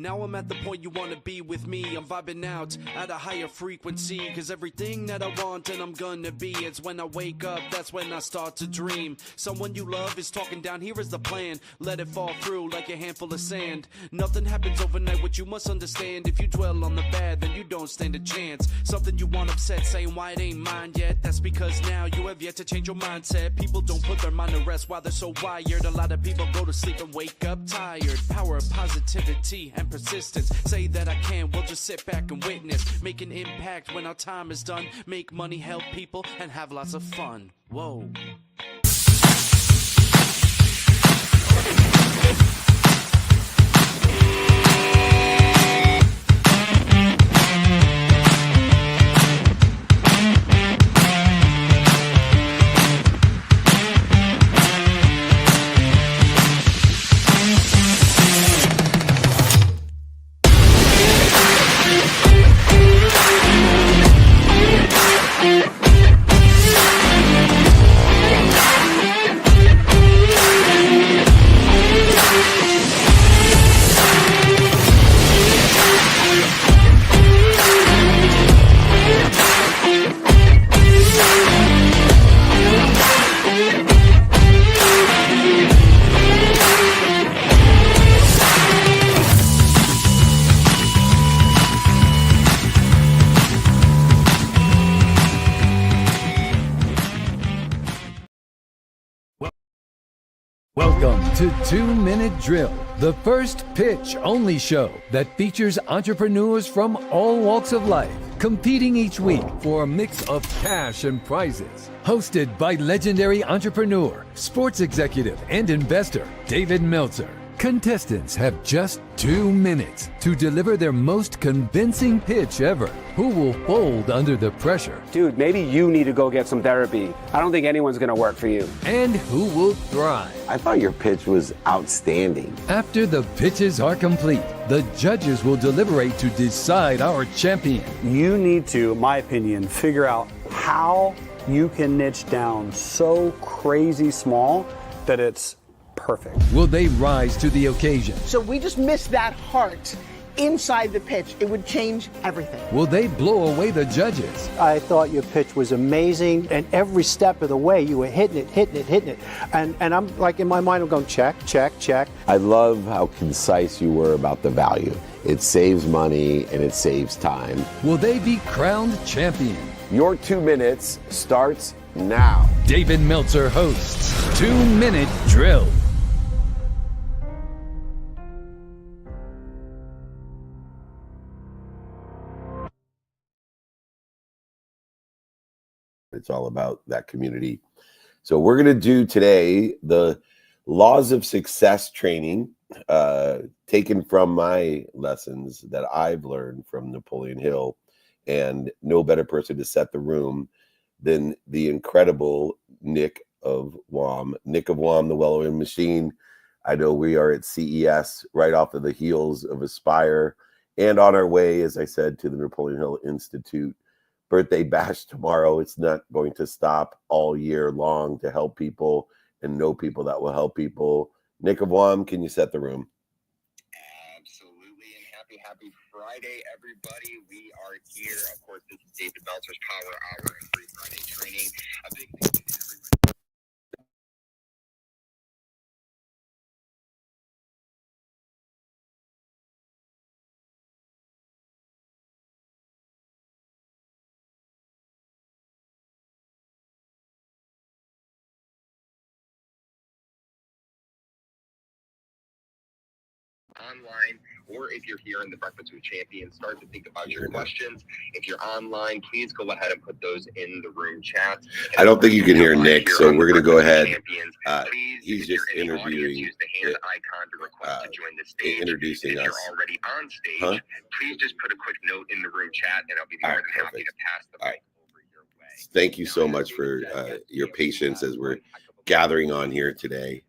Now I'm at the point you wanna be with me. I'm vibing out at a higher frequency, cause everything that I want and I'm gonna be, it's when I wake up, that's when I start to dream. Someone you love is talking down, here is the plan. Let it fall through like a handful of sand. Nothing happens overnight, what you must understand. If you dwell on the bad, then you don't stand a chance. Something you want upset, saying why it ain't mine yet. That's because now you have yet to change your mindset. People don't put their mind to rest while they're so wired. A lot of people go to sleep and wake up tired. Power of positivity and persistence. Say that I can, we'll just sit back and witness. Make an impact when our time is done. Make money, help people, and have lots of fun. Whoa. Welcome to 2 Minute Drill, the first pitch-only show that features entrepreneurs from all walks of life, competing each week for a mix of cash and prizes. Hosted by legendary entrepreneur, sports executive, and investor, David Meltzer. Contestants have just 2 minutes to deliver their most convincing pitch ever. Who will fold under the pressure? Dude, maybe you need to go get some therapy. I don't think anyone's gonna work for you. And who will thrive? I thought your pitch was outstanding. After the pitches are complete, the judges will deliberate to decide our champion. You need to, in my opinion, figure out how you can niche down so crazy small that it's perfect. Will they rise to the occasion? So we just missed that heart inside the pitch. It would change everything. Will they blow away the judges? I thought your pitch was amazing, and every step of the way you were hitting it. And I'm like, in my mind, I'm going, check. I love how concise you were about the value. It saves money and it saves time. Will they be crowned champion? Your 2 minutes starts now. David Meltzer hosts 2 Minute Drill. It's all about that community. So we're going to do today the laws of success training, taken from my lessons that I've learned from Napoleon Hill. And no better person to set the room than the incredible Nick of Wam. Nick of Wam, the well-oiled machine. I know we are at CES right off of the heels of Aspire and on our way, as I said, to the Napoleon Hill Institute birthday bash tomorrow. It's not going to stop all year long to help people and know people that will help people. Nick of Wam, can you set the room? Absolutely, and happy Friday, everybody. We are here. Of course, this is David Meltzer's Power Hour and Free Friday Training. A big thank you to everybody. Online, or if you're here in the Breakfast with Champions, start to think about your questions. If you're online, please go ahead and put those in the room chat. I don't think you can hear Nick, so we're going to go ahead. He's just interviewing, use the hand icon to request to join the stage. Introducing if us. you're already on stage, please just put a quick note in the room chat, and I'll be more than happy to pass the mic over your way. Thank you so much for your patience as we're gathering on here today.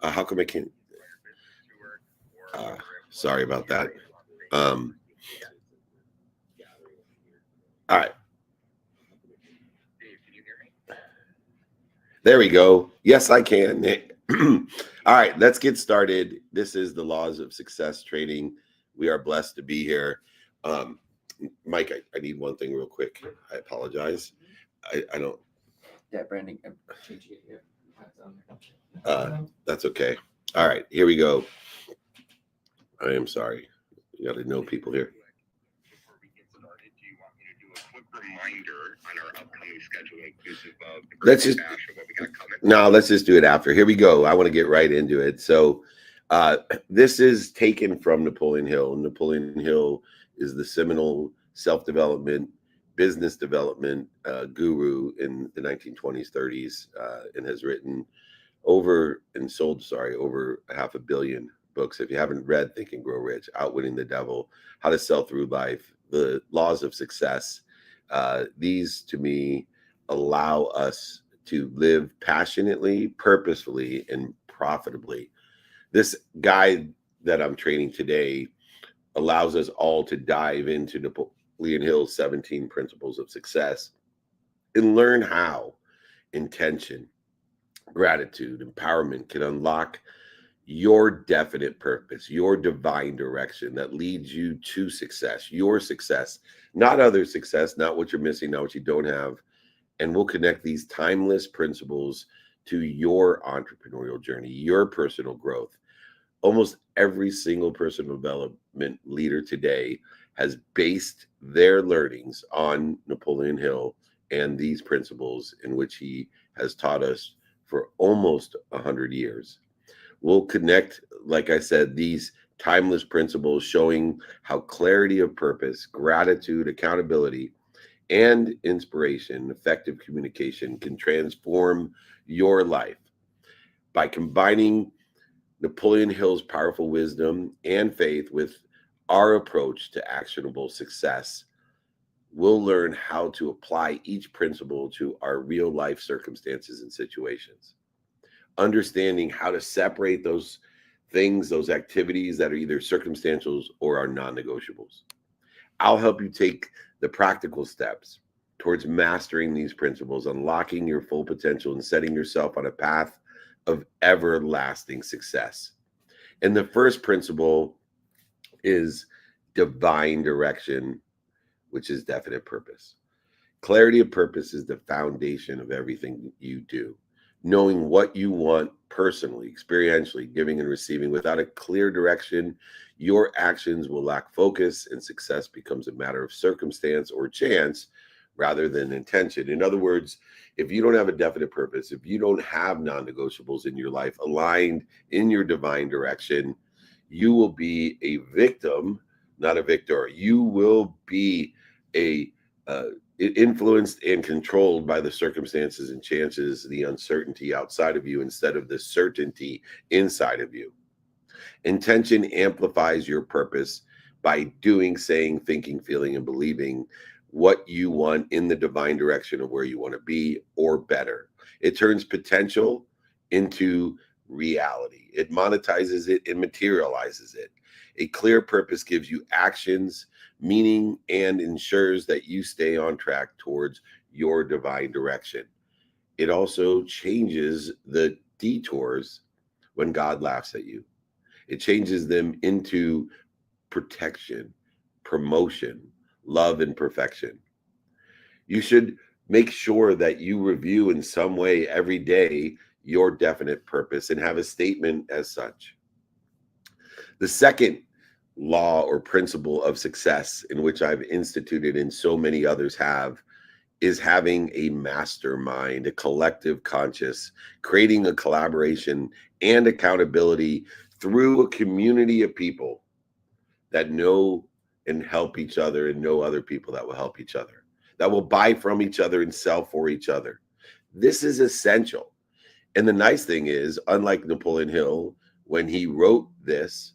How come I can't? Sorry about that. All right. There we go. Yes, I can, Nick. All right, let's get started. This is the Laws of Success Training. We are blessed to be here. Mike, I need one thing real quick. I apologize. I don't. Yeah, branding. I'm changing it here. That's okay. All right, here we go. I am sorry. You got to know people here. Before we get started, do you want me to do a quick reminder on our upcoming schedule inclusive of the Let's birthday just- bash and what we got coming? No, let's just do it after. Here we go. I want to get right into it. So this is taken from Napoleon Hill. Napoleon Hill is the seminal self-development, business development guru in the 1920s, 30s, and has written over 500 million books. If you haven't read Think and Grow Rich, Outwitting the Devil, How to Sell Through Life, The Laws of Success, these to me allow us to live passionately, purposefully, and profitably. This guide that I'm training today allows us all to dive into Napoleon Hill's 17 principles of success and learn how intention, gratitude, empowerment can unlock your definite purpose, your divine direction that leads you to success, your success, not other success, not what you're missing, not what you don't have. And we'll connect these timeless principles to your entrepreneurial journey, your personal growth. Almost every single personal development leader today has based their learnings on Napoleon Hill and these principles in which he has taught us for almost 100 years. We'll connect, like I said, these timeless principles showing how clarity of purpose, gratitude, accountability, and inspiration, effective communication can transform your life. By combining Napoleon Hill's powerful wisdom and faith with our approach to actionable success, we'll learn how to apply each principle to our real life circumstances and situations. Understanding how to separate those things, those activities that are either circumstantials or are non-negotiables. I'll help you take the practical steps towards mastering these principles, unlocking your full potential, and setting yourself on a path of everlasting success. And the first principle is divine direction, which is definite purpose. Clarity of purpose is the foundation of everything you do. Knowing what you want personally, experientially, giving and receiving without a clear direction, your actions will lack focus and success becomes a matter of circumstance or chance rather than intention. In other words, if you don't have a definite purpose, if you don't have non-negotiables in your life aligned in your divine direction, you will be a victim, not a victor. You will be influenced and controlled by the circumstances and chances, the uncertainty outside of you instead of the certainty inside of you. Intention amplifies your purpose by doing, saying, thinking, feeling, and believing what you want in the divine direction of where you want to be or better. It turns potential into reality. It monetizes it and materializes it. A clear purpose gives you actions, meaning, and ensures that you stay on track towards your divine direction. It also changes the detours when God laughs at you. It changes them into protection, promotion, love, and perfection. You should make sure that you review in some way every day your definite purpose and have a statement as such. The second law or principle of success, in which I've instituted and so many others have, is having a mastermind, a collective conscious, creating a collaboration and accountability through a community of people that know and help each other and know other people that will help each other, that will buy from each other and sell for each other. This is essential. And the nice thing is, unlike Napoleon Hill, when he wrote this,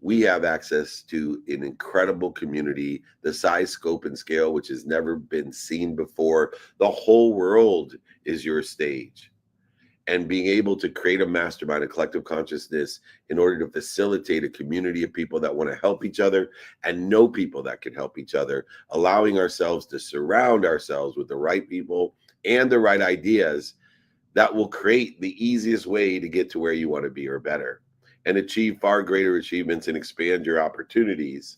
we have access to an incredible community, the size, scope, and scale, which has never been seen before. The whole world is your stage. And being able to create a mastermind, a collective consciousness, in order to facilitate a community of people that want to help each other and know people that can help each other, allowing ourselves to surround ourselves with the right people and the right ideas that will create the easiest way to get to where you want to be or better. and achieve far greater achievements and expand your opportunities,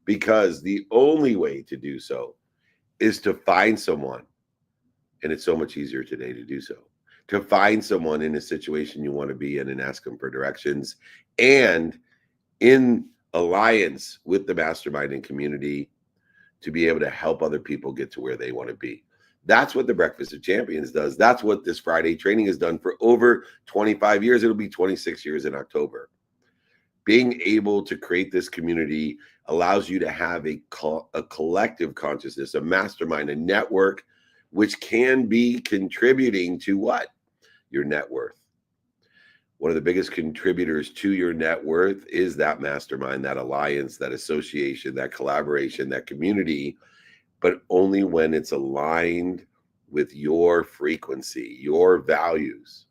because the only way to do so is to find someone. And it's so much easier today to do so, to find someone in a situation you want to be in and ask them for directions, and in alliance with the mastermind and community to be able to help other people get to where they want to be. That's what the Breakfast of Champions does. That's what this Friday training has done for over 25 years. It'll be 26 years in October. Being able to create this community allows you to have a collective consciousness, a mastermind, a network, which can be contributing to what? Your net worth. One of the biggest contributors to your net worth is that mastermind, that alliance, that association, that collaboration, that community, but only when it's aligned with your frequency, your values.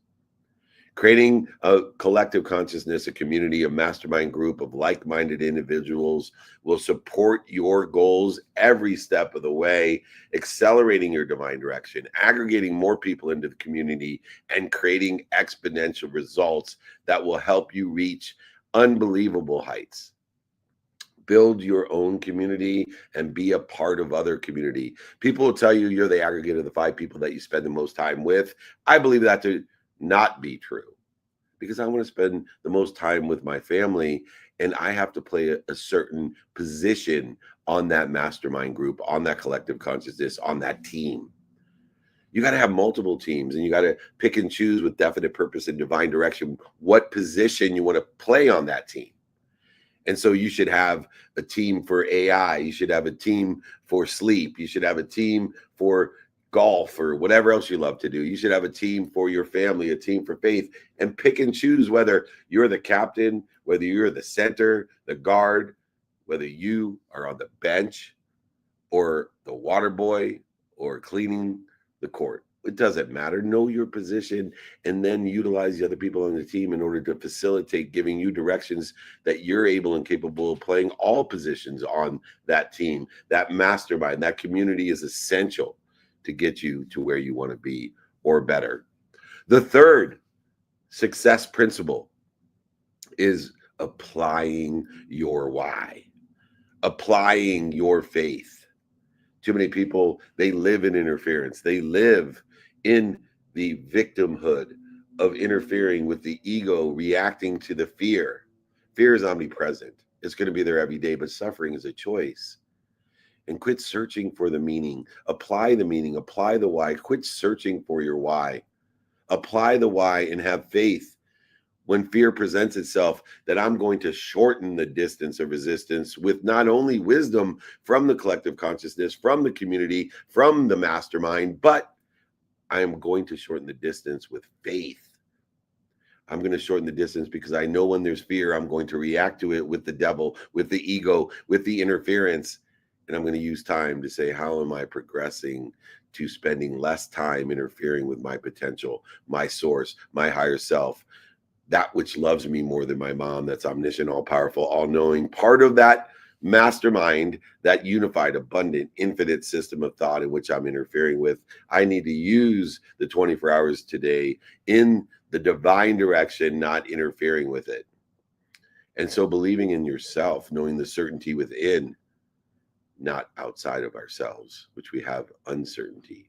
Creating a collective consciousness, a community, a mastermind group of like-minded individuals will support your goals every step of the way, accelerating your divine direction, aggregating more people into the community, and creating exponential results that will help you reach unbelievable heights. Build your own community and be a part of other community. People will tell you you're the aggregate of the 5 people that you spend the most time with. I believe that to not be true, because I want to spend the most time with my family, and I have to play a certain position on that mastermind group, on that collective consciousness, on that team. You got to have multiple teams, and you got to pick and choose with definite purpose and divine direction what position you want to play on that team. And so you should have a team for AI. You should have a team for sleep. You should have a team for golf or whatever else you love to do. You should have a team for your family, a team for faith, and pick and choose whether you're the captain, whether you're the center, the guard, whether you are on the bench or the water boy or cleaning the court. It doesn't matter. Know your position and then utilize the other people on the team in order to facilitate giving you directions that you're able and capable of playing all positions on that team. That mastermind, that community is essential to get you to where you want to be or better. The third success principle is applying your why, applying your faith. Too many people, they live in interference. They live in the victimhood of interfering with the ego, reacting to the fear. Fear is omnipresent. It's going to be there every day, but suffering is a choice. And quit searching for the meaning. Apply the meaning. Apply the why. Quit searching for your why. Apply the why and have faith when fear presents itself that I'm going to shorten the distance of resistance with not only wisdom from the collective consciousness, from the community, from the mastermind, but I am going to shorten the distance with faith. I'm going to shorten the distance because I know when there's fear, I'm going to react to it with the devil, with the ego, with the interference. And I'm going to use time to say, how am I progressing to spending less time interfering with my potential, my source, my higher self, that which loves me more than my mom, that's omniscient, all-powerful, all-knowing, part of that mastermind, that unified, abundant, infinite system of thought in which I'm interfering with. I need to use the 24 hours today in the divine direction, not interfering with it. And so believing in yourself, knowing the certainty within, not outside of ourselves, which we have uncertainty,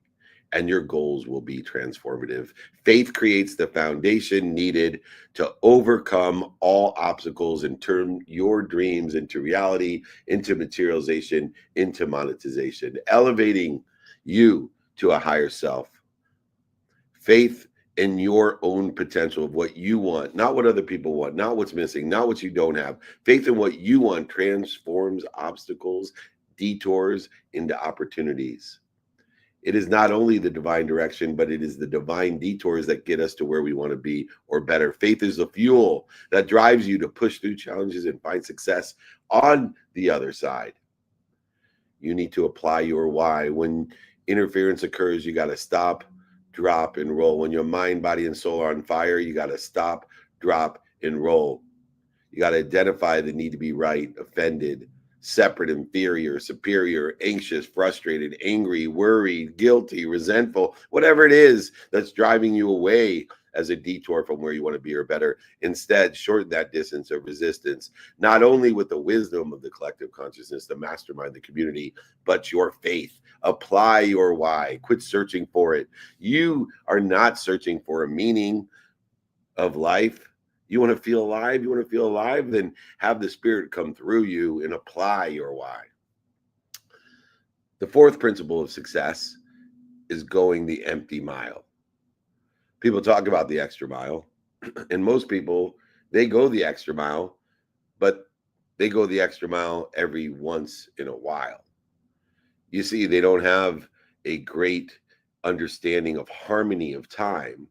and your goals will be transformative. Faith creates the foundation needed to overcome all obstacles and turn your dreams into reality, into materialization, into monetization, elevating you to a higher self. Faith in your own potential of what you want, not what other people want, not what's missing, not what you don't have. Faith in what you want transforms obstacles, detours into opportunities. It is not only the divine direction, but it is the divine detours that get us to where we want to be or better. Faith is the fuel that drives you to push through challenges and find success on the other side. You need to apply your why. When interference occurs, you got to stop, drop, and roll. When your mind, body, and soul are on fire, you got to stop, drop, and roll. You got to identify the need to be right, offended, separate, inferior, superior, anxious, frustrated, angry, worried, guilty, resentful, whatever it is that's driving you away as a detour from where you want to be or better. Instead, shorten that distance of resistance, not only with the wisdom of the collective consciousness, the mastermind, the community, but your faith. Apply your why. Quit searching for it. You are not searching for a meaning of life. You want to feel alive? You want to feel alive? Then have the spirit come through you and apply your why. The fourth principle of success is going the empty mile. People talk about the extra mile, and most people, they go the extra mile, but they go the extra mile every once in a while. You see, they don't have a great understanding of harmony of time,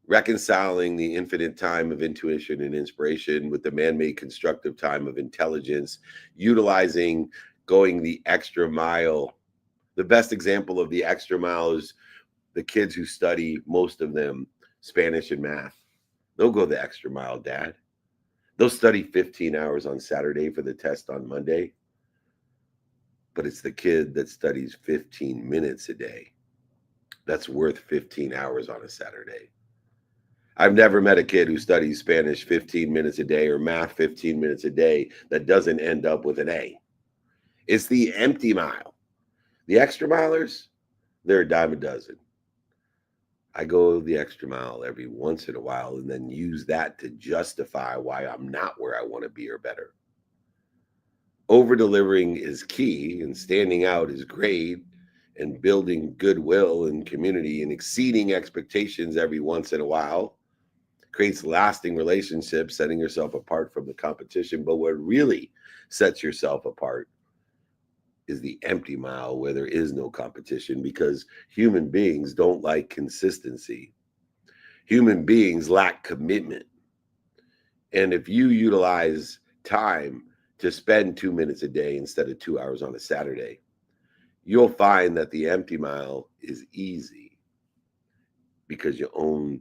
reconciling the infinite time of intuition and inspiration with the man-made constructive time of intelligence, utilizing going the extra mile. The best example of the extra mile is the kids who study, most of them, Spanish and math. They'll go the extra mile, Dad. They'll study 15 hours on Saturday for the test on Monday. But it's the kid that studies 15 minutes a day that's worth 15 hours on a Saturday. I've never met a kid who studies Spanish 15 minutes a day or math 15 minutes a day that doesn't end up with an A. It's the empty mile. The extra milers, they're a dime a dozen. I go the extra mile every once in a while and then use that to justify why I'm not where I want to be or better. Over-delivering is key, and standing out is great, and building goodwill and community and exceeding expectations every once in a while creates lasting relationships, setting yourself apart from the competition. But what really sets yourself apart is the empty mile, where there is no competition, because human beings don't like consistency. Human beings lack commitment. And if you utilize time to spend 2 minutes a day instead of 2 hours on a Saturday, you'll find that the empty mile is easy because you own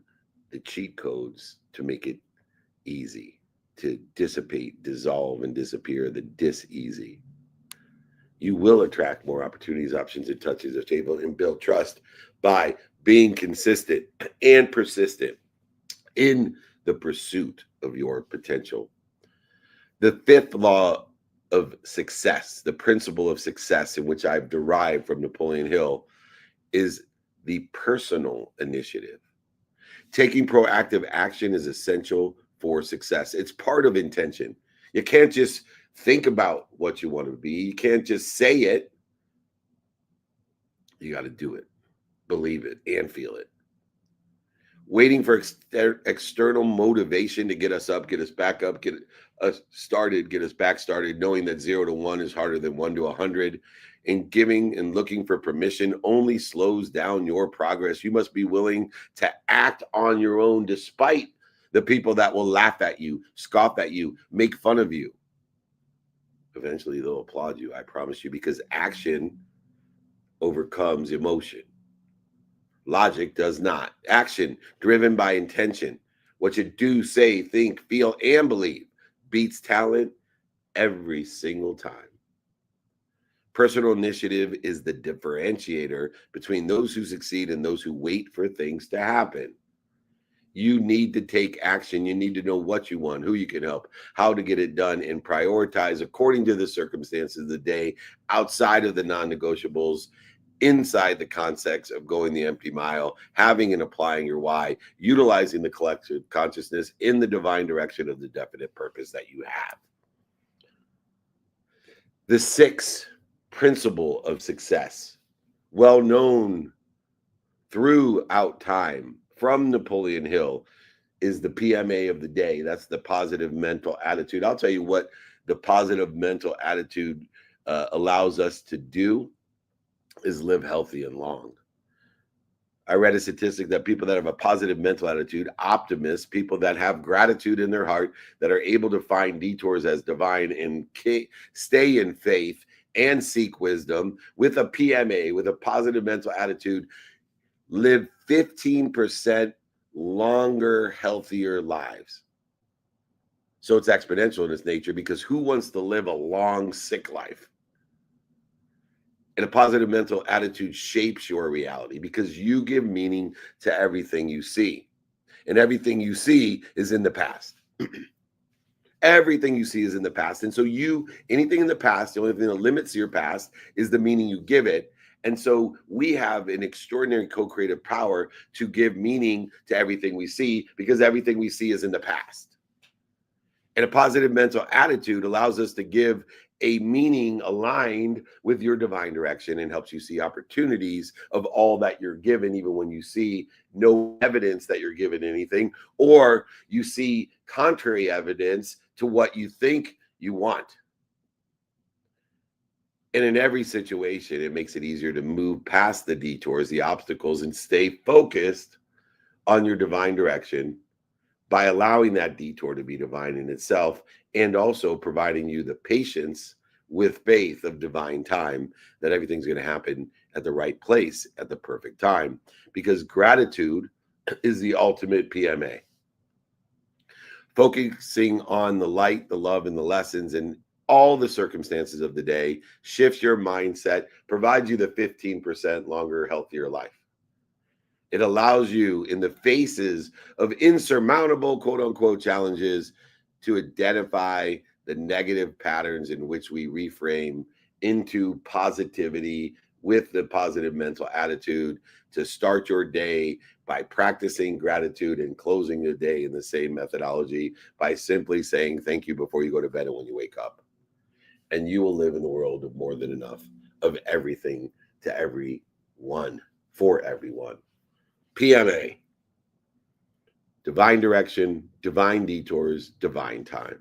the cheat codes to make it easy, to dissipate, dissolve, and disappear the dis-easy. You will attract more opportunities, options, and touches of table and build trust by being consistent and persistent in the pursuit of your potential. The fifth law of success, the principle of success, in which I've derived from Napoleon Hill, is the personal initiative. Taking proactive action is essential for success. It's part of intention. You can't just think about what you want to be. You can't just say it. You got to do it, believe it, and feel it. Waiting for external motivation to get us up, get us back up, get us started, get us back started, knowing that 0 to 1 is harder than 1 to 100, and giving and looking for permission only slows down your progress. You must be willing to act on your own, despite the people that will laugh at you, scoff at you, make fun of you. Eventually they'll applaud you, I promise you, because action overcomes emotion. Logic does not. Action driven by intention, what you do, say, think, feel, and believe, beats talent every single time. Personal initiative is the differentiator between those who succeed and those who wait for things to happen. You need to take action. You need to know what you want, who you can help, how to get it done, and prioritize according to the circumstances of the day, outside of the non-negotiables, inside the context of going the empty mile, having and applying your why, utilizing the collective consciousness in the divine direction of the definite purpose that you have. The sixth principle of success, well known throughout time from Napoleon Hill, is the PMA of the day. That's the positive mental attitude. I'll tell you what the positive mental attitude allows us to do is live healthy and long. I read a statistic that people that have a positive mental attitude, optimists, people that have gratitude in their heart, that are able to find detours as divine and stay in faith and seek wisdom with a PMA, with a positive mental attitude, live 15% longer, healthier lives. So it's exponential in its nature, because who wants to live a long, sick life? And a positive mental attitude shapes your reality because you give meaning to everything you see. and everything you see is in the past. Everything you see is in the past. And so anything in the past, the only thing that limits your past is the meaning you give it. And so we have an extraordinary co-creative power to give meaning to everything we see, because everything we see is in the past. And a positive mental attitude allows us to give a meaning aligned with your divine direction and helps you see opportunities of all that you're given, even when you see no evidence that you're given anything, or you see contrary evidence to what you think you want. And in every situation, it makes it easier to move past the detours, the obstacles, and stay focused on your divine direction by allowing that detour to be divine in itself, and also providing you the patience with faith of divine time that everything's going to happen at the right place at the perfect time, because gratitude is the ultimate PMA. Focusing on the light, the love, and the lessons and all the circumstances of the day shifts your mindset, provides you the 15% longer, healthier life. It allows you, in the faces of insurmountable, quote unquote, challenges, to identify the negative patterns in which we reframe into positivity with the positive mental attitude, to start your day by practicing gratitude and closing the day in the same methodology by simply saying thank you before you go to bed and when you wake up. And you will live in the world of more than enough, of everything to everyone, for everyone. PMA, divine direction, divine detours, divine time.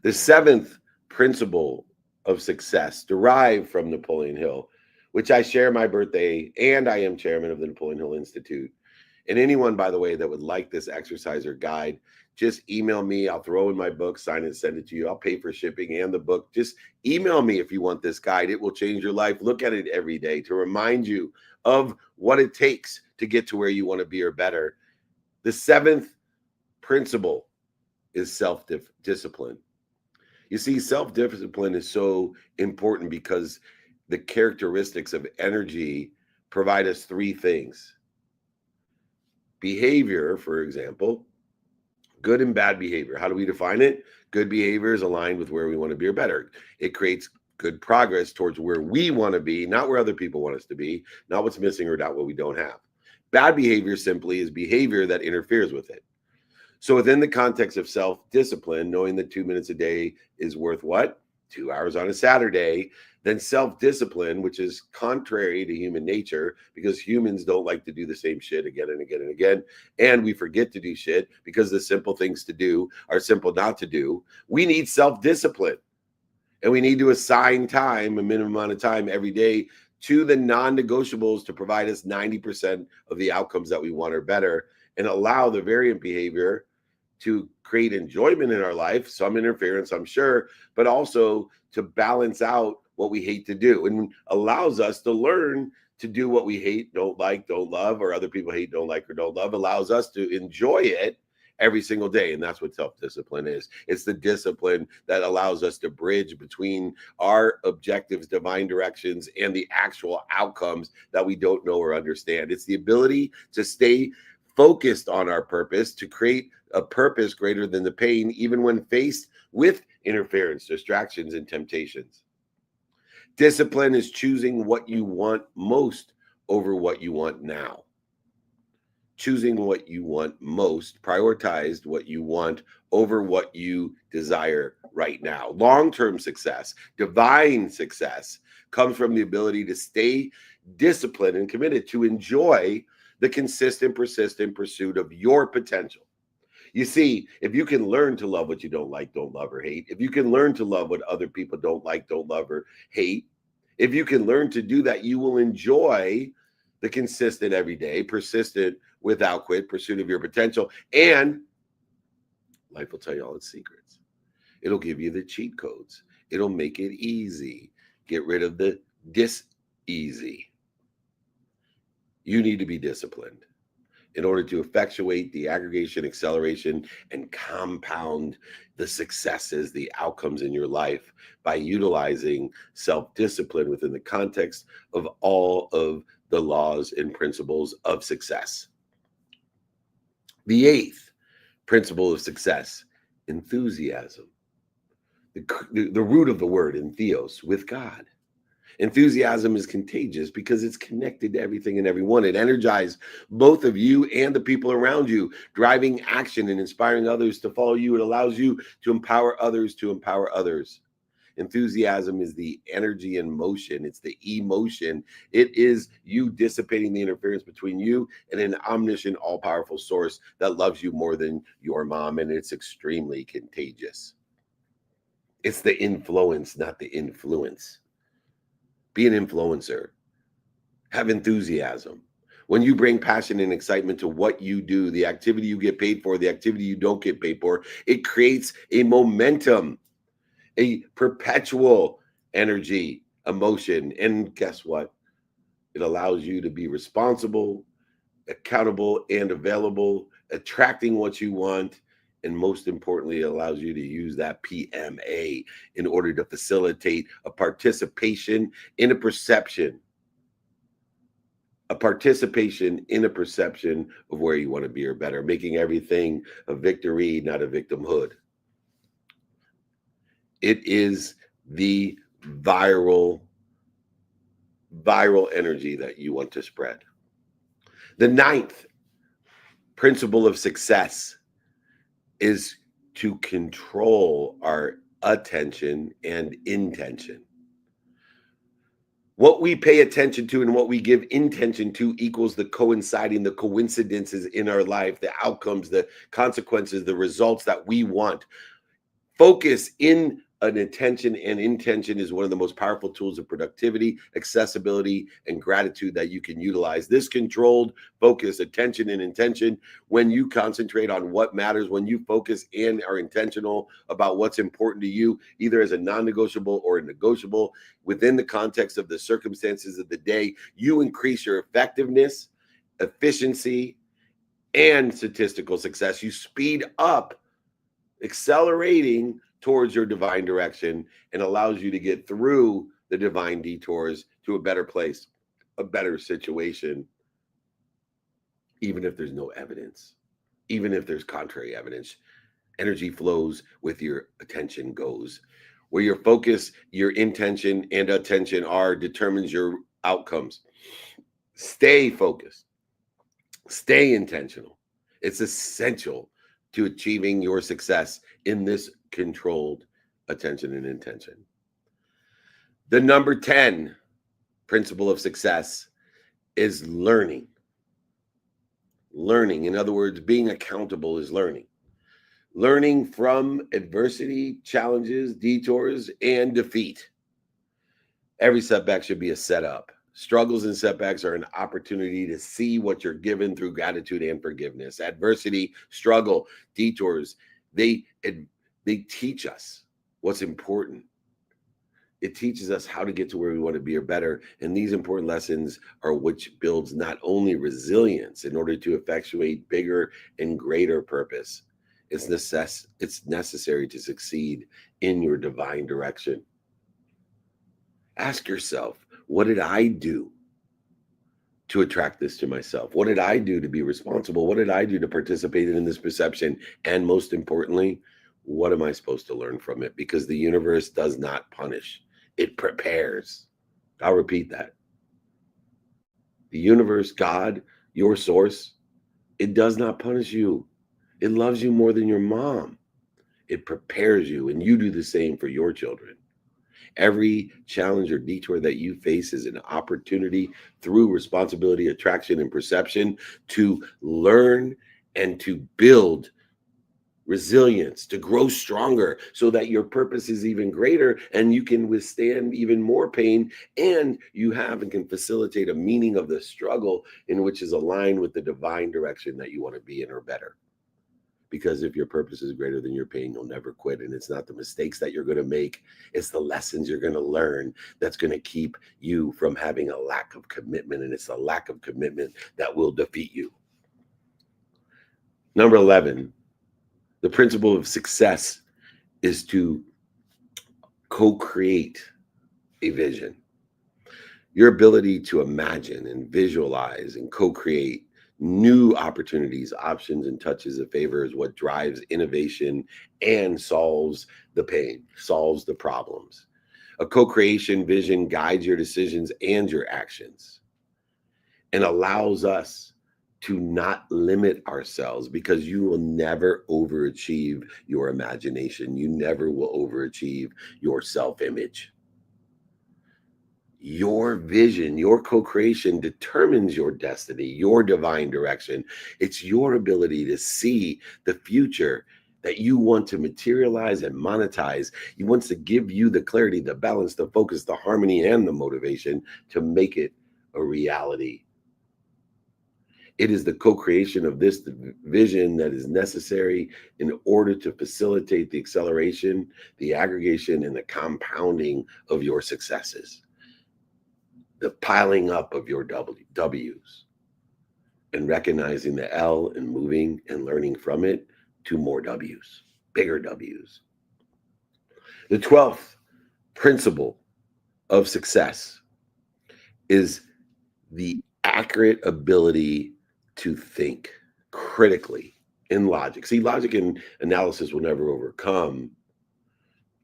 The seventh principle of success derived from Napoleon Hill, which I share my birthday, and I am chairman of the Napoleon Hill Institute. And anyone, by the way, that would like this exercise or guide, just email me. I'll throw in my book, sign it, send it to you. I'll pay for shipping and the book. Just email me if you want this guide. It will change your life. Look at it every day to remind you of what it takes to get to where you want to be or better. The seventh principle is self-discipline. You see, self-discipline is so important because the characteristics of energy provide us three things. Behavior, for example, good and bad behavior. How do we define it? Good behavior is aligned with where we want to be or better. It creates good progress towards where we want to be, not where other people want us to be, not what's missing or not what we don't have. Bad behavior simply is behavior that interferes with it. So within the context of self-discipline, knowing that 2 minutes a day is worth what? 2 hours on a Saturday. Then self-discipline, which is contrary to human nature, because humans don't like to do the same shit again and again and again. And we forget to do shit because the simple things to do are simple not to do. We need self-discipline. And we need to assign time, a minimum amount of time every day, to the non-negotiables to provide us 90% of the outcomes that we want or better, and allow the variant behavior to create enjoyment in our life, some interference, I'm sure, but also to balance out what we hate to do, and allows us to learn to do what we hate, don't like, don't love, or other people hate, don't like, or don't love, allows us to enjoy it every single day. And that's what self-discipline is. It's the discipline that allows us to bridge between our objectives, divine directions, and the actual outcomes that we don't know or understand. It's the ability to stay focused on our purpose, to create a purpose greater than the pain, even when faced with interference, distractions, and temptations. Discipline is choosing what you want most over what you want now. Choosing what you want most, prioritized what you want over what you desire right now. Long-term success, divine success, comes from the ability to stay disciplined and committed to enjoy the consistent, persistent pursuit of your potential. You see, if you can learn to love what you don't like, don't love, or hate, if you can learn to love what other people don't like, don't love, or hate, if you can learn to do that, you will enjoy the consistent, everyday, persistent, without quit pursuit of your potential. And life will tell you all its secrets. It'll give you the cheat codes. It'll make it easy. Get rid of the dis-easy. You need to be disciplined in order to effectuate the aggregation, acceleration, and compound the successes, the outcomes in your life by utilizing self-discipline within the context of all of the laws and principles of success. The 8th principle of success, enthusiasm. The root of the word in theos, with God. Enthusiasm is contagious because it's connected to everything and everyone. It energizes both of you and the people around you, driving action and inspiring others to follow you. It allows you to empower others to empower others. Enthusiasm is the energy in motion. It's the emotion. It is you dissipating the interference between you and an omniscient, all-powerful source that loves you more than your mom, and it's extremely contagious. It's the influence, not the influence. Be an influencer. Have enthusiasm. When you bring passion and excitement to what you do, the activity you get paid for, the activity you don't get paid for, it creates a momentum, a perpetual energy, emotion. And guess what? It allows you to be responsible, accountable, and available, attracting what you want. And most importantly, it allows you to use that PMA in order to facilitate a participation in a perception. A participation in a perception of where you want to be or better, making everything a victory, not a victimhood. It is the viral energy that you want to spread. The 9th principle of success is to control our attention and intention. What we pay attention to and what we give intention to equals the coinciding, the coincidences in our life, the outcomes, the consequences, the results that we want. Focus in an attention and intention is one of the most powerful tools of productivity, accessibility, and gratitude that you can utilize. This controlled focus, attention, and intention, when you concentrate on what matters, when you focus and are intentional about what's important to you, either as a non-negotiable or a negotiable, within the context of the circumstances of the day, you increase your effectiveness, efficiency, and statistical success. You speed up, accelerating towards your divine direction, and allows you to get through the divine detours to a better place, a better situation, even if there's no evidence, even if there's contrary evidence. Energy flows with your attention goes. Where your focus, your intention, and attention are determines your outcomes. Stay focused. Stay intentional. It's essential to achieving your success in this controlled attention and intention. The number 10 principle of success is learning. Learning, in other words, being accountable is learning. Learning from adversity, challenges, detours, and defeat. Every setback should be a setup. Struggles and setbacks are an opportunity to see what you're given through gratitude and forgiveness. Adversity, struggle, detours, they teach us what's important. It teaches us how to get to where we want to be or better. And these important lessons are which builds not only resilience in order to effectuate bigger and greater purpose. It's necessary to succeed in your divine direction. Ask yourself, what did I do to attract this to myself? What did I do to be responsible? What did I do to participate in this perception? And most importantly, what am I supposed to learn from it? Because the universe does not punish, it prepares. I'll repeat that. The universe, God, your source, it does not punish you. It loves you more than your mom. It prepares you, and you do the same for your children. Every challenge or detour that you face is an opportunity through responsibility, attraction, and perception to learn and to build resilience, to grow stronger so that your purpose is even greater and you can withstand even more pain, and you have and can facilitate a meaning of the struggle in which is aligned with the divine direction that you want to be in or better. Because if your purpose is greater than your pain, you'll never quit. And it's not the mistakes that you're going to make, it's the lessons you're going to learn that's going to keep you from having a lack of commitment. And it's a lack of commitment that will defeat you. Number 11, the principle of success is to co-create a vision. Your ability to imagine and visualize and co-create New opportunities, options, and touches of favor is what drives innovation and solves the pain, solves the problems. A co-creation vision guides your decisions and your actions and allows us to not limit ourselves, because you will never overachieve your imagination. You never will overachieve your self-image. Your vision, your co-creation determines your destiny, your divine direction. It's your ability to see the future that you want to materialize and monetize. He wants to give you the clarity, the balance, the focus, the harmony, and the motivation to make it a reality. It is the co-creation of this vision that is necessary in order to facilitate the acceleration, the aggregation, and the compounding of your successes. The piling up of your W's and recognizing the L and moving and learning from it to more W's, bigger W's. The 12th principle of success is the accurate ability to think critically in logic. See, logic and analysis will never overcome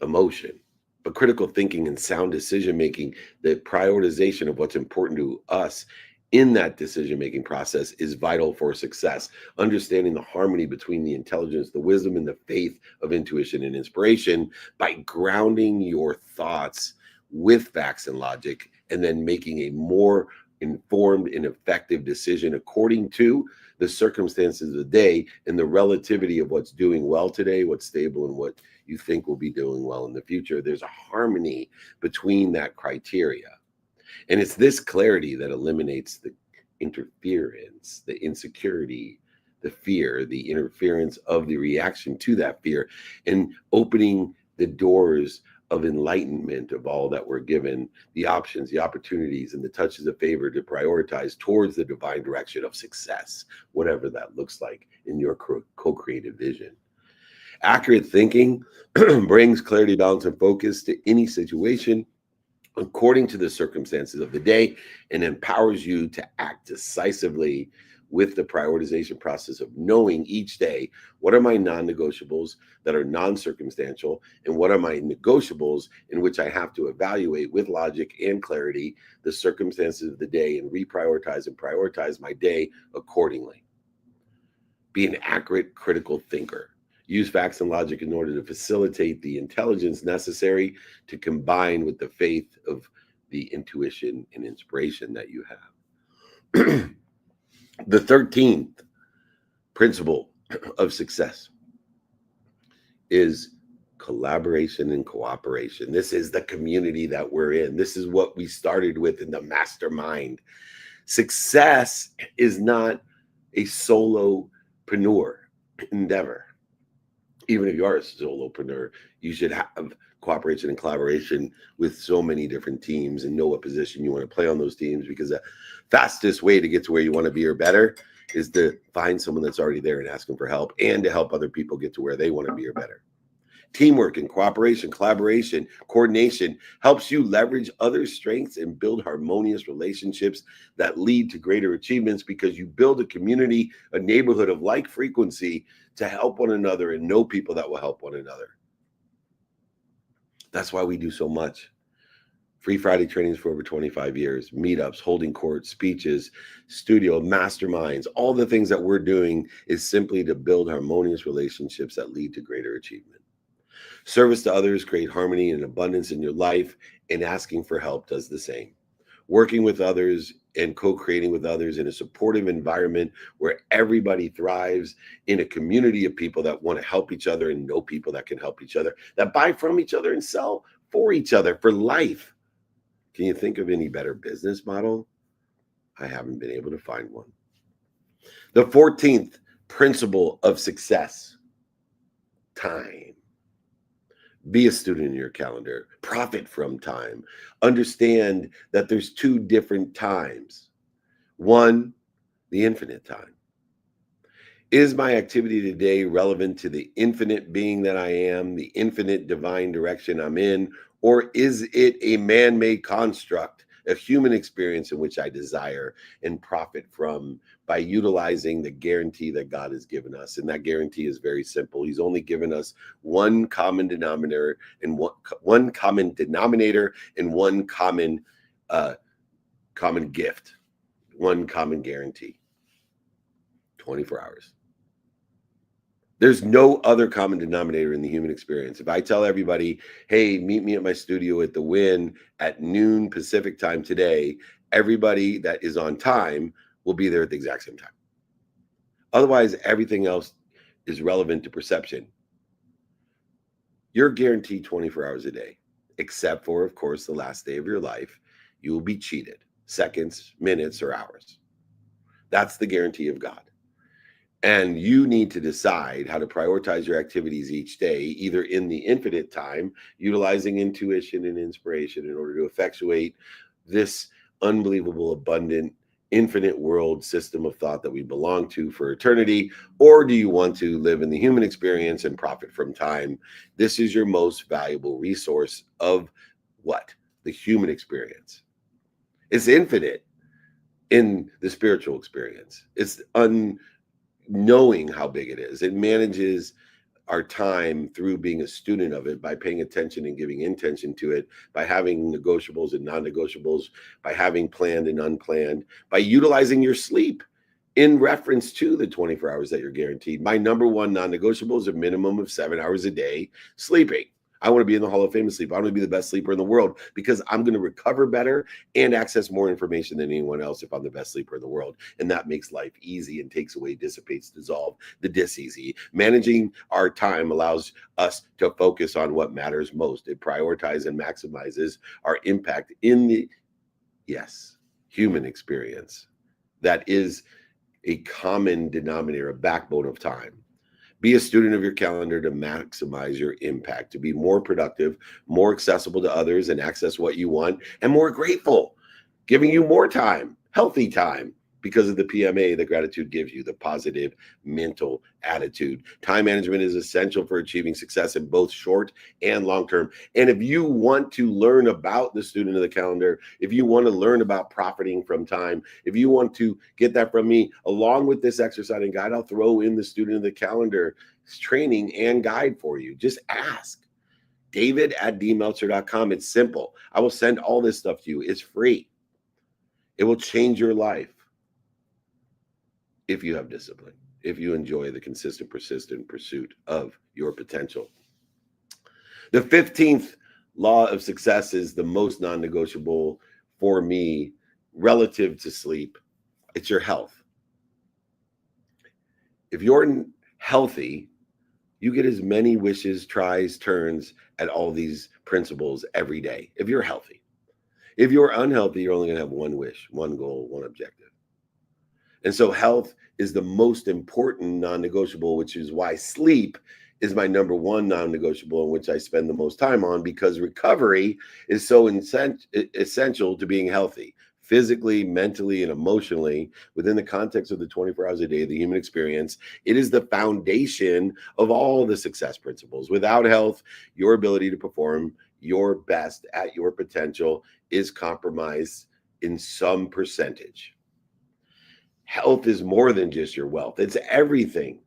emotion. But critical thinking and sound decision-making, the prioritization of what's important to us in that decision-making process is vital for success. Understanding the harmony between the intelligence, the wisdom, and the faith of intuition and inspiration by grounding your thoughts with facts and logic, and then making a more informed and effective decision according to the circumstances of the day and the relativity of what's doing well today, what's stable, and what you think will be doing well in the future. There's a harmony between that criteria. And it's this clarity that eliminates the interference, the insecurity, the fear, the interference of the reaction to that fear, and opening the doors of enlightenment of all that we're given, the options, the opportunities, and the touches of favor to prioritize towards the divine direction of success, whatever that looks like in your co-creative vision. Accurate thinking brings clarity, balance, and focus to any situation according to the circumstances of the day and empowers you to act decisively with the prioritization process of knowing each day, what are my non-negotiables that are non-circumstantial, and what are my negotiables in which I have to evaluate with logic and clarity the circumstances of the day and reprioritize and prioritize my day accordingly. Be an accurate, critical thinker. Use facts and logic in order to facilitate the intelligence necessary to combine with the faith of the intuition and inspiration that you have. The 13th principle of success is collaboration and cooperation. This is the community that we're in. This is what we started with in the mastermind. Success is not a solopreneur endeavor. Even if you are a solopreneur, you should have cooperation and collaboration with so many different teams and know what position you want to play on those teams, because the fastest way to get to where you want to be or better is to find someone that's already there and ask them for help, and to help other people get to where they want to be or better. Teamwork and cooperation, collaboration, coordination helps you leverage others' strengths and build harmonious relationships that lead to greater achievements, because you build a community, a neighborhood of like frequency to help one another and know people that will help one another. That's why we do so much. Free Friday trainings for over 25 years, meetups, holding court, speeches, studio, masterminds, all the things that we're doing is simply to build harmonious relationships that lead to greater achievement. Service to others create harmony and abundance in your life, and asking for help does the same. Working with others and co-creating with others in a supportive environment where everybody thrives, in a community of people that want to help each other and know people that can help each other, that buy from each other and sell for each other for life. Can you think of any better business model? I haven't been able to find one. The 14th principle of success: time. Be a student in your calendar. Profit from time. Understand that there's two different times. One, the infinite time. Is my activity today relevant to the infinite being that I am, the infinite divine direction I'm in, or is it a man-made construct a human experience in which I desire and profit from by utilizing the guarantee that God has given us. And that guarantee is very simple. He's only given us one common denominator and one common denominator and one common gift, one common guarantee. 24 hours. There's no other common denominator in the human experience. If I tell everybody, hey, meet me at my studio at the Wynn at noon Pacific time today, everybody that is on time will be there at the exact same time. Otherwise, everything else is relevant to perception. You're guaranteed 24 hours a day, except for, of course, the last day of your life. You will be cheated, seconds, minutes, or hours. That's the guarantee of God. And you need to decide how to prioritize your activities each day, either in the infinite time, utilizing intuition and inspiration in order to effectuate this unbelievable, abundant, infinite world system of thought that we belong to for eternity, or do you want to live in the human experience and profit from time? This is your most valuable resource of what? The human experience. It's infinite in the spiritual experience. It's knowing how big it is. It manages our time through being a student of it, by paying attention and giving intention to it, by having negotiables and non-negotiables, by having planned and unplanned, by utilizing your sleep in reference to the 24 hours that you're guaranteed. My number one non-negotiable is a minimum of 7 hours a day sleeping. I want to be in the Hall of Fame of sleep. I want to be the best sleeper in the world because I'm going to recover better and access more information than anyone else if I'm the best sleeper in the world. And that makes life easy and takes away, dissipates, dissolve the dis-easy. Managing our time allows us to focus on what matters most. It prioritizes and maximizes our impact in the, human experience. That is a common denominator, a backbone of time. Be a student of your calendar to maximize your impact, to be more productive, more accessible to others and access what you want, and more grateful, giving you more time, healthy time, because of the PMA that gratitude gives you, the positive mental attitude. Time management is essential for achieving success in both short and long term. And if you want to learn about the student of the calendar, if you want to learn about profiting from time, if you want to get that from me, along with this exercise and guide, I'll throw in the student of the calendar training and guide for you. Just ask. David@dmeltzer.com. It's simple. I will send all this stuff to you. It's free. It will change your life. If you have discipline, if you enjoy the consistent, persistent pursuit of your potential. The 15th law of success is the most non-negotiable for me relative to sleep. It's your health. If you're healthy, you get as many wishes, tries, turns at all these principles every day. If you're healthy. If you're unhealthy, you're only going to have one wish, one goal, one objective. And so health is the most important non-negotiable, which is why sleep is my number one non-negotiable in which I spend the most time on, because recovery is so essential to being healthy, physically, mentally, and emotionally within the context of the 24 hours a day of the human experience. It is the foundation of all the success principles. Without health, your ability to perform your best at your potential is compromised in some percentage. Health is more than just your wealth. It's everything.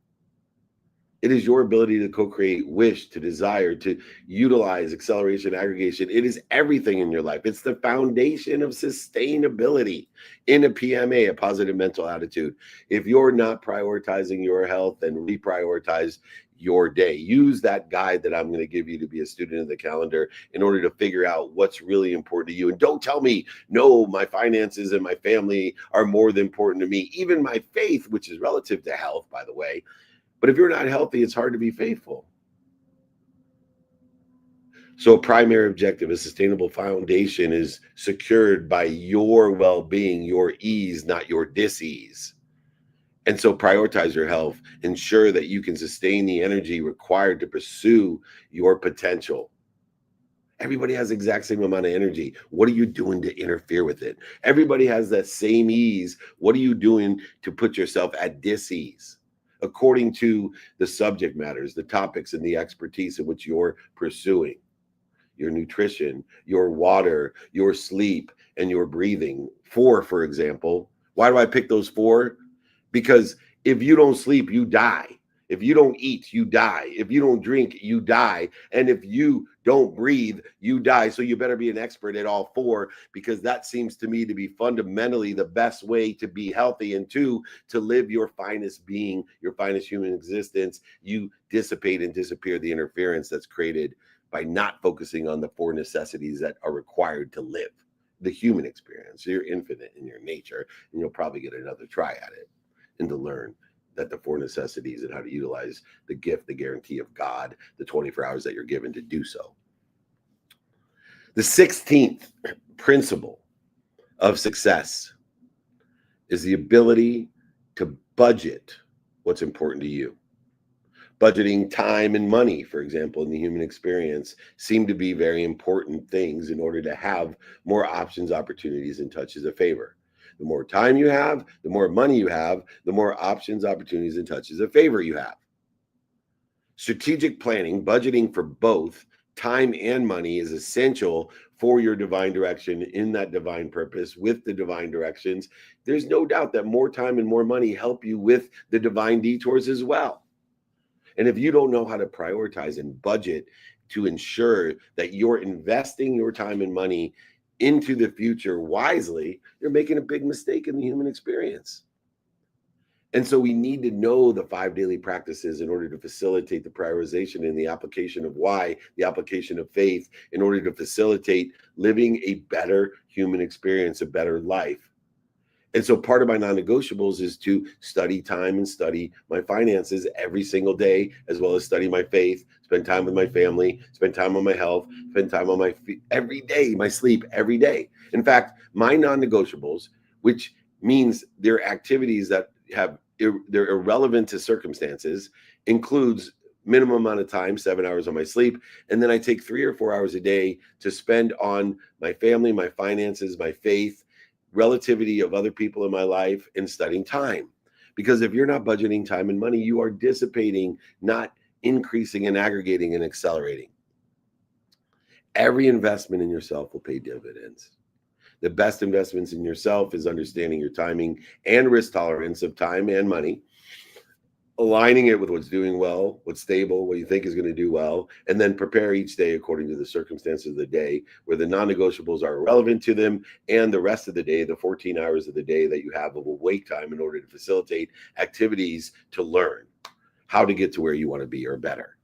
It is your ability to co-create, wish, to desire, to utilize, acceleration, aggregation. It is everything in your life. It's the foundation of sustainability in a PMA, a positive mental attitude. If you're not prioritizing your health, then reprioritize your day. Use that guide that I'm going to give you to be a student of the calendar in order to figure out what's really important to you. And don't tell me, no, my finances and my family are more than important to me. Even my faith, which is relative to health, by the way. But if you're not healthy, it's hard to be faithful. So a primary objective, a sustainable foundation, is secured by your well-being, your ease, not your dis-ease. And so prioritize your health. Ensure that you can sustain the energy required to pursue your potential. Everybody has the exact same amount of energy. What are you doing to interfere with it? Everybody has that same ease. What are you doing to put yourself at dis-ease? According to the subject matters, the topics, and the expertise in which you're pursuing. your nutrition, your water, your sleep, and your breathing. 4, for example. Why do I pick those 4? Because if you don't sleep, you die. If you don't eat, you die. If you don't drink, you die. And if you don't breathe, you die. So you better be an expert at all 4, because that seems to me to be fundamentally the best way to be healthy. And 2, to live your finest being, your finest human existence. You dissipate and disappear the interference that's created by not focusing on the 4 necessities that are required to live the human experience. You're infinite in your nature, and you'll probably get another try at it and to learn that the 4 necessities and how to utilize the gift, the guarantee of God, the 24 hours that you're given to do so. The 16th principle of success is the ability to budget what's important to you. Budgeting time and money, for example, in the human experience, seem to be very important things in order to have more options, opportunities, and touches of favor. The more time you have, the more money you have, the more options, opportunities, and touches of favor you have. Strategic planning, budgeting for both time and money, is essential for your divine direction in that divine purpose with the divine directions. There's no doubt that more time and more money help you with the divine detours as well. And if you don't know how to prioritize and budget to ensure that you're investing your time and money into the future wisely, you're making a big mistake in the human experience. And so we need to know the 5 daily practices in order to facilitate the prioritization and the application of why, the application of faith, in order to facilitate living a better human experience, a better life. And so part of my non-negotiables is to study time and study my finances every single day, as well as study my faith, spend time with my family, spend time on my health, spend time on my every day, my sleep every day. In fact, my non-negotiables, which means they're activities that they're irrelevant to circumstances, includes minimum amount of time, 7 hours on my sleep. And then I take 3 or 4 hours a day to spend on my family, my finances, my faith, relativity of other people in my life, and studying time. Because if you're not budgeting time and money, you are dissipating, not increasing and aggregating and accelerating. Every investment in yourself will pay dividends. The best investments in yourself is understanding your timing and risk tolerance of time and money, aligning it with what's doing well, what's stable, what you think is going to do well, and then prepare each day according to the circumstances of the day, where the non-negotiables are relevant to them, and the rest of the day, the 14 hours of the day that you have of awake time, in order to facilitate activities to learn how to get to where you want to be or better.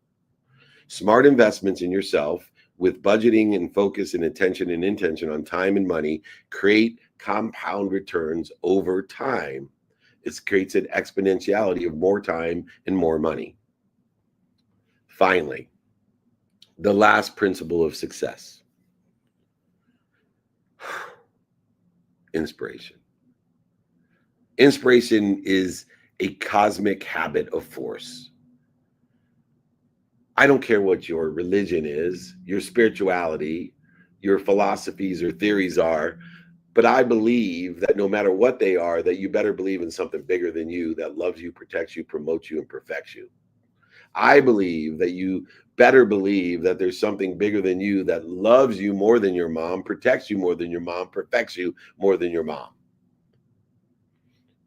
Smart investments in yourself with budgeting and focus and attention and intention on time and money create compound returns over time. It creates an exponentiality of more time and more money. Finally, the last principle of success: inspiration. Inspiration is a cosmic habit of force. I don't care what your religion is, your spirituality, your philosophies or theories are, but I believe that no matter what they are, that you better believe in something bigger than you that loves you, protects you, promotes you, and perfects you. I believe that you better believe that there's something bigger than you that loves you more than your mom, protects you more than your mom, perfects you more than your mom.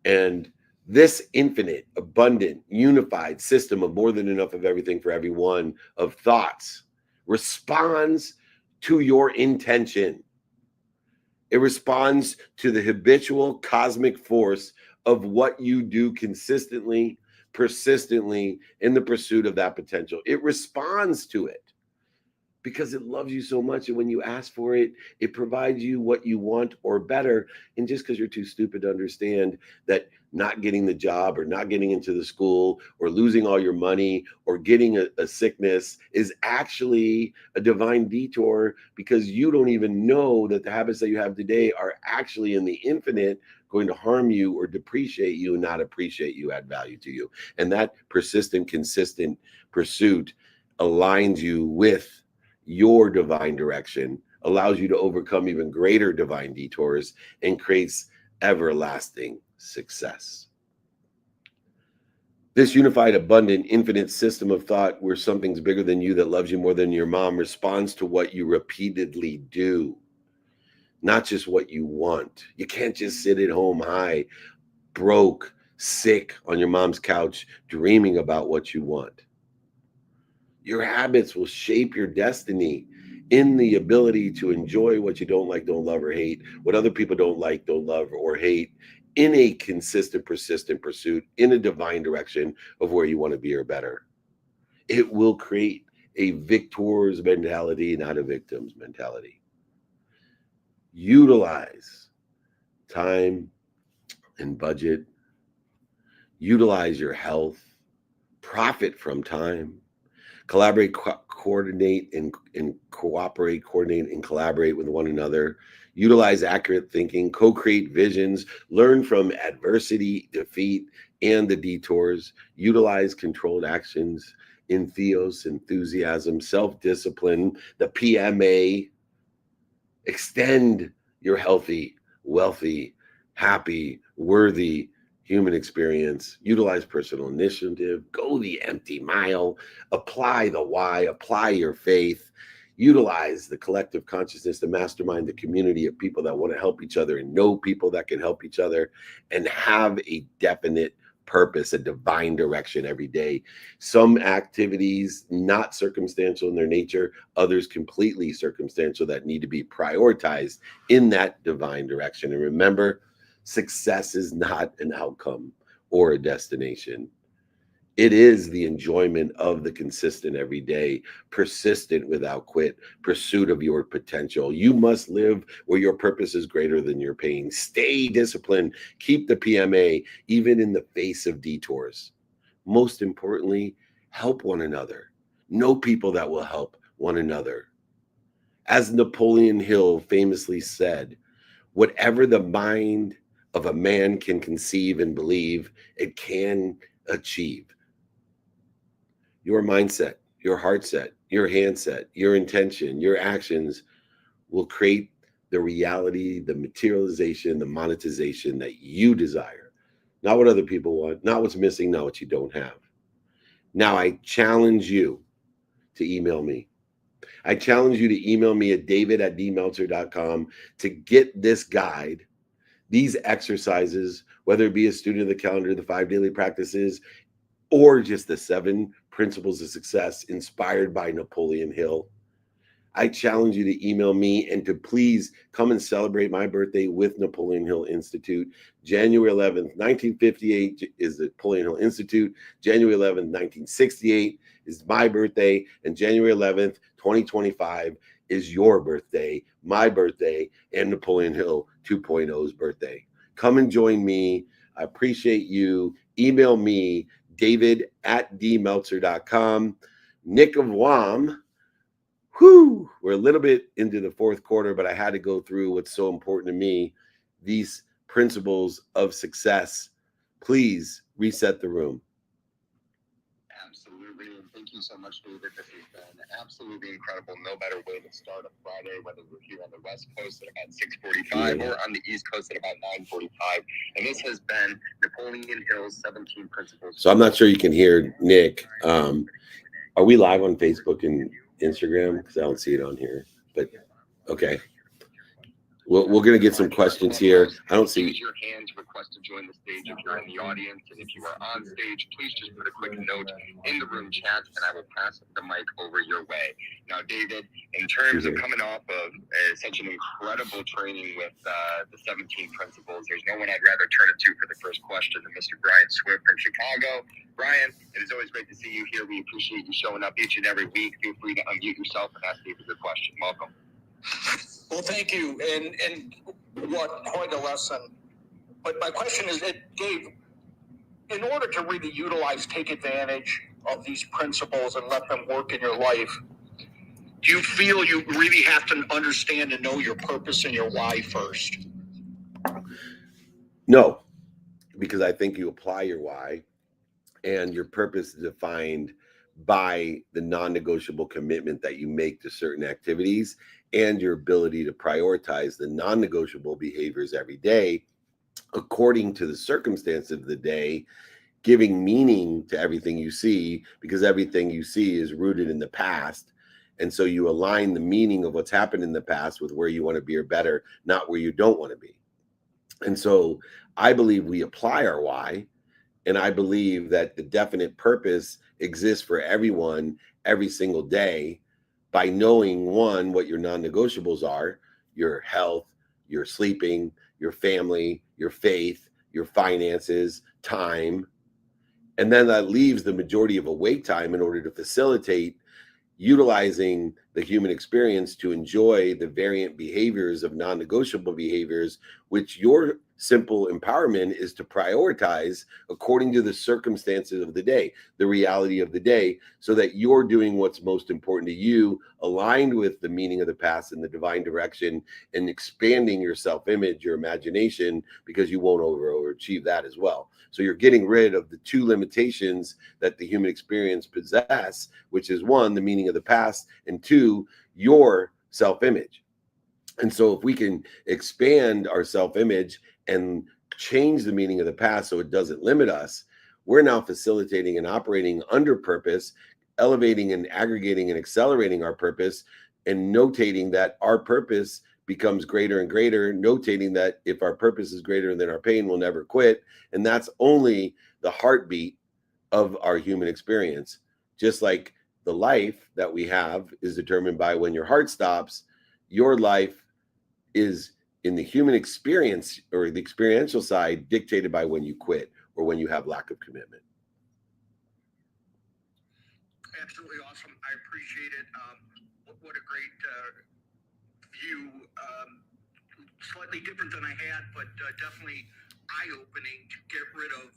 And this infinite, abundant, unified system of more than enough of everything for everyone of thoughts responds to your intention. It responds to the habitual cosmic force of what you do consistently, persistently in the pursuit of that potential. It responds to it because it loves you so much. And when you ask for it, it provides you what you want or better. And just because you're too stupid to understand that not getting the job or not getting into the school or losing all your money or getting a sickness is actually a divine detour, because you don't even know that the habits that you have today are actually in the infinite going to harm you or depreciate you and not appreciate you, add value to you. And that persistent, consistent pursuit aligns you with your divine direction, allows you to overcome even greater divine detours, and creates everlasting success. This unified, abundant, infinite system of thought where something's bigger than you that loves you more than your mom responds to what you repeatedly do, not just what you want. You can't just sit at home high, broke, sick on your mom's couch, dreaming about what you want. Your habits will shape your destiny in the ability to enjoy what you don't like, don't love, or hate, what other people don't like, don't love, or hate, in a consistent, persistent pursuit in a divine direction of where you want to be or better. It will create a victor's mentality, not a victim's mentality. Utilize time and budget. Utilize your health. Profit from time. Collaborate, coordinate, and cooperate, coordinate, and collaborate with one another. Utilize accurate thinking, co-create visions, learn from adversity, defeat, and the detours. Utilize controlled actions, entheos, enthusiasm, self-discipline, the PMA. Extend your healthy, wealthy, happy, worthy human experience. Utilize personal initiative, go the empty mile, apply the why, apply your faith, utilize the collective consciousness, the mastermind, the community of people that want to help each other and know people that can help each other, and have a definite purpose, a divine direction every day. Some activities not circumstantial in their nature, others completely circumstantial that need to be prioritized in that divine direction. And remember, success is not an outcome or a destination. It is the enjoyment of the consistent everyday, persistent without quit, pursuit of your potential. You must live where your purpose is greater than your pain. Stay disciplined. Keep the PMA, even in the face of detours. Most importantly, help one another. Know people that will help one another. As Napoleon Hill famously said, whatever the mind of a man can conceive and believe, it can achieve. Your mindset, your heart set, your handset, your intention, your actions will create the reality, the materialization, the monetization that you desire. Not what other people want, not what's missing, not what you don't have. Now, I challenge you to email me. I challenge you to email me at david@dmeltzer.com to get this guide, these exercises, whether it be a student of the calendar, the 5 daily practices, or just the 7 principles of success inspired by Napoleon Hill. I challenge you to email me and to please come and celebrate my birthday with Napoleon Hill Institute. January 11th, 1958 is the Napoleon Hill Institute. January 11th, 1968 is my birthday. And January 11th, 2025 is your birthday, my birthday, and Napoleon Hill 2.0's birthday. Come and join me. I appreciate you. Email me, david@dmeltzer.com. Nick of Wam. We're a little bit into the 4th quarter, but I had to go through what's so important to me, these principles of success. Please reset the room. Absolutely, and thank you so much, David. This has been absolutely incredible. No better way to start a Friday, whether we're here on the West Coast at about 6:45 or on the East Coast at about 9:45. And this has been Napoleon Hill's 17 Principles. So I'm not sure you can hear Nick. Are we live on Facebook and Instagram? Because I don't see it on here. But okay. We're going to get some questions here. I don't see. Use your hand to request to join the stage if you're in the audience. And if you are on stage, please just put a quick note in the room chat and I will pass the mic over your way. Now, David, in terms of coming off of such an incredible training with the 17 principles, there's no one I'd rather turn it to for the first question than Mr. Brian Swift from Chicago. Brian, it is always great to see you here. We appreciate you showing up each and every week. Feel free to unmute yourself and ask David your question. Welcome. Well, thank you, and what quite a lesson. But my question is, Dave, in order to really utilize, take advantage of these principles and let them work in your life, do you feel you really have to understand and know your purpose and your why first? No, because I think you apply your why and your purpose is defined by the non-negotiable commitment that you make to certain activities and your ability to prioritize the non-negotiable behaviors every day according to the circumstance of the day, giving meaning to everything you see, because everything you see is rooted in the past. And so you align the meaning of what's happened in the past with where you want to be or better, not where you don't want to be. And so I believe we apply our why. And I believe that the definite purpose exists for everyone every single day by knowing, one, what your non-negotiables are: your health, your sleeping, your family, your faith, your finances, time. And then that leaves the majority of awake time in order to facilitate utilizing the human experience to enjoy the variant behaviors of non-negotiable behaviors, which your simple empowerment is to prioritize according to the circumstances of the day, the reality of the day, so that you're doing what's most important to you, aligned with the meaning of the past and the divine direction, and expanding your self-image, your imagination, because you won't overachieve that as well. So you're getting rid of the two limitations that the human experience possess, which is, one, the meaning of the past, and two, your self-image. And so if we can expand our self-image and change the meaning of the past so it doesn't limit us, we're now facilitating and operating under purpose, elevating and aggregating and accelerating our purpose, and notating that our purpose becomes greater and greater, notating that if our purpose is greater than our pain, we'll never quit. And that's only the heartbeat of our human experience. Just like the life that we have is determined by when your heart stops, your life is, in the human experience or the experiential side, dictated by when you quit or when you have lack of commitment. Absolutely awesome. I appreciate it. What a great view. Slightly different than I had, but definitely eye-opening to get rid of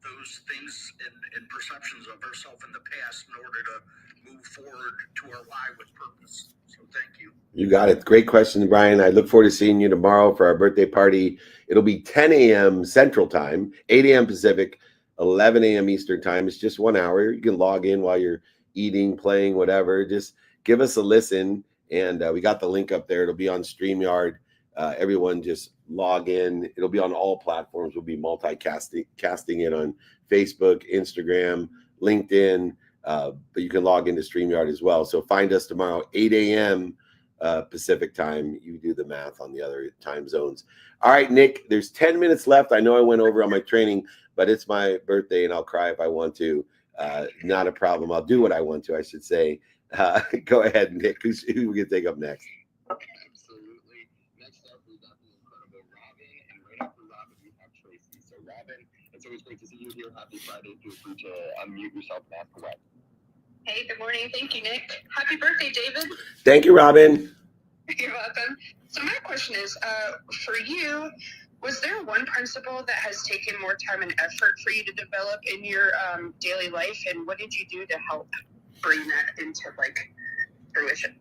those things and perceptions of ourselves in the past in order to move forward to our why with purpose. So thank you. You got it. Great question, Brian. I look forward to seeing you tomorrow for our birthday party. It'll be 10 a.m. Central Time, 8 a.m. Pacific, 11 a.m. Eastern Time. It's just 1 hour. You can log in while you're eating, playing, whatever. Just give us a listen. And we got the link up there. It'll be on StreamYard. Everyone just log in. It'll be on all platforms. We'll be multicasting it on Facebook, Instagram, LinkedIn. But you can log into StreamYard as well. So find us tomorrow, 8 a.m. Pacific time. You do the math on the other time zones. All right, Nick, there's 10 minutes left. I know I went over on my training, but it's my birthday and I'll cry if I want to. Not a problem. I'll do what I want to, I should say. Go ahead, Nick. Who we can take up next? Absolutely. Next up, we got the incredible Robin, and right after Robin, we have Tracy. So, Robin, it's always great to see you here. Happy Friday. Feel free to unmute yourself and ask away. Hey, good morning. Thank you, Nick. Happy birthday, David. Thank you, Robin. You're welcome. So my question is, for you, was there one principle that has taken more time and effort for you to develop in your daily life, and what did you do to help bring that into fruition?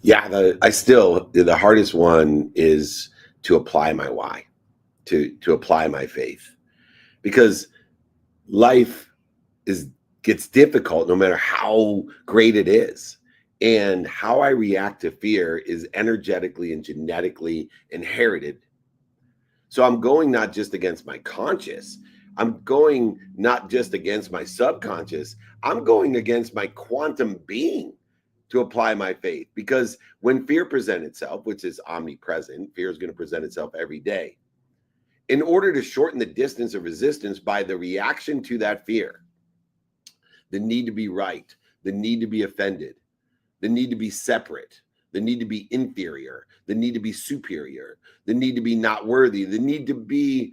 Yeah, the hardest one is to apply my why, to apply my faith, because life gets difficult no matter how great it is. And how I react to fear is energetically and genetically inherited. So I'm going not just against my conscious, I'm going not just against my subconscious, I'm going against my quantum being to apply my faith. Because when fear presents itself, which is omnipresent, fear is going to present itself every day. In order to shorten the distance of resistance by the reaction to that fear, the need to be right, the need to be offended, the need to be separate, the need to be inferior, the need to be superior, the need to be not worthy, the need to be